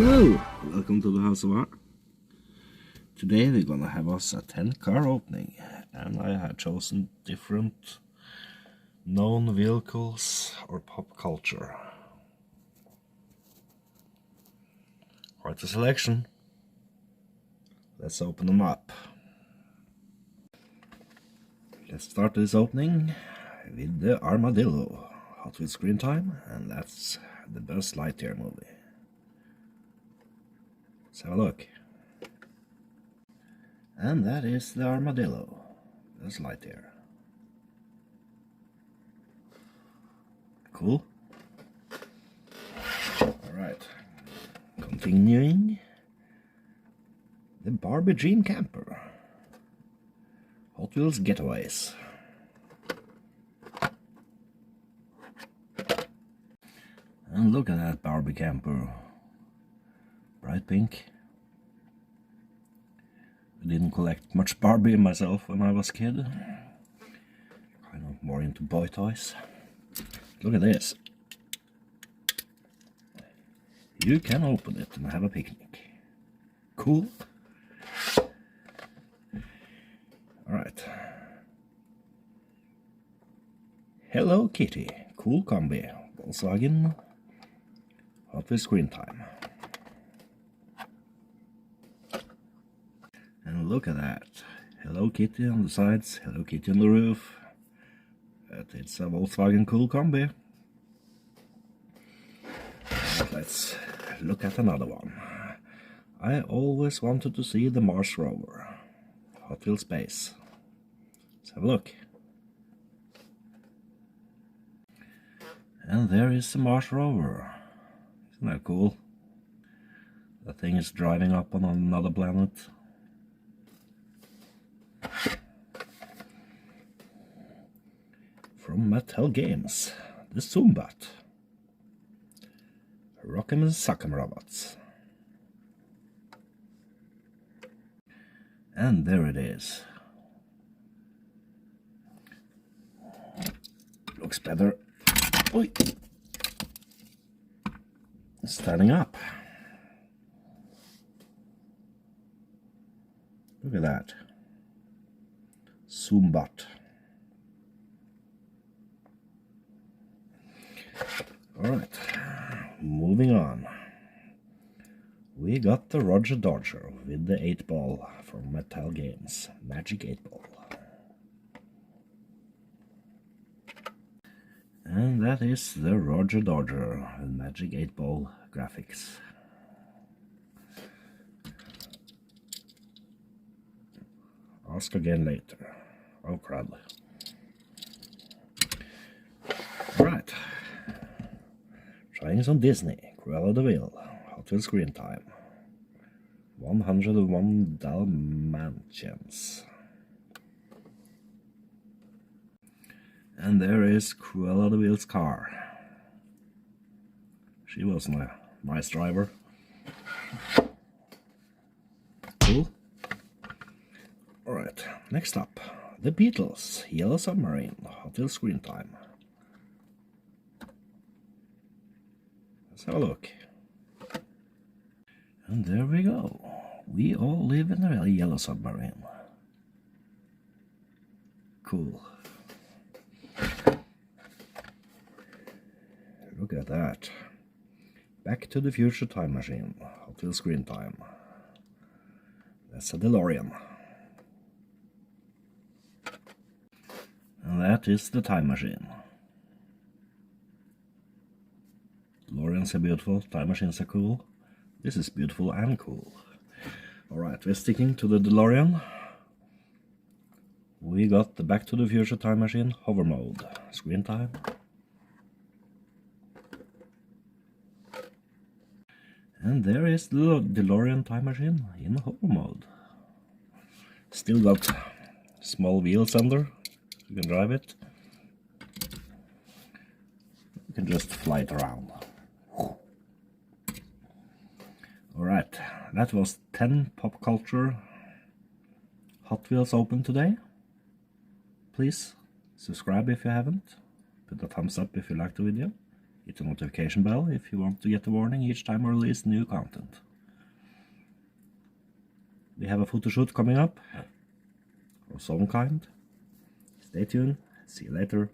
Hello, welcome to the House of Art. Today we're gonna have us a 10-car opening, and I have chosen different known vehicles or pop culture. Quite a selection. Let's open them up. Let's start this opening with the Armadillo, Hot Wheels Screentime, and that's the Buzz Lightyear movie. Let's have a look. And that is the Armadillo, Buzz Lightyear. Cool. Alright, continuing. The Barbie Dream Camper, Hot Wheels Getaways. And look at that Barbie camper, bright pink. I didn't collect much Barbie myself when I was a kid. Kind of more into boy toys. Look at this. You can open it and have a picnic. Cool. Alright. Hello Kitty. Cool combi. Volkswagen. Hot Wheels Screentime. And look at that. Hello Kitty on the sides, Hello Kitty on the roof. It's a Volkswagen Cool Combi. Let's look at another one. I always wanted to see the Mars rover. Hot Wheels Space. Let's have a look. And there is the Mars rover. Isn't that cool? That thing is driving up on another planet. From Mattel Games, the Zombat. Rock'em and Sock'em robots. And there it is. Looks better. Oi. Standing up. Look at that. Zombat. Alright, moving on. We got the Roger Dodger with the 8-ball from Mattel Games, Magic 8-ball. And that is the Roger Dodger with Magic 8-ball graphics. Ask again later. Oh crud. Alright. Trying some Disney, Cruella de Vil, Hot Wheels Screentime, 101 Dalmatians. And there is Cruella de Vil's car. She wasn't a nice driver. Cool. Alright, next up, the Beatles, Yellow Submarine, Hot Wheels Screentime. Let's have a look. And there we go. We all live in a yellow submarine. Cool. Look at that. Back to the Future Time Machine. Hot Wheels Screentime. That's a DeLorean. And that is the Time Machine. DeLoreans are beautiful, time machines are cool. This is beautiful and cool. Alright, we're sticking to the DeLorean. We got the Back to the Future Time Machine hover mode. Screentime. And there is the DeLorean Time Machine in hover mode. Still got small wheels under. You can drive it. You can just fly it around. Alright, that was 10 pop culture Hot Wheels open today. Please subscribe if you haven't. Put a thumbs up if you liked the video. Hit the notification bell if you want to get a warning each time I release new content. We have a photo shoot coming up of some kind. Stay tuned. See you later.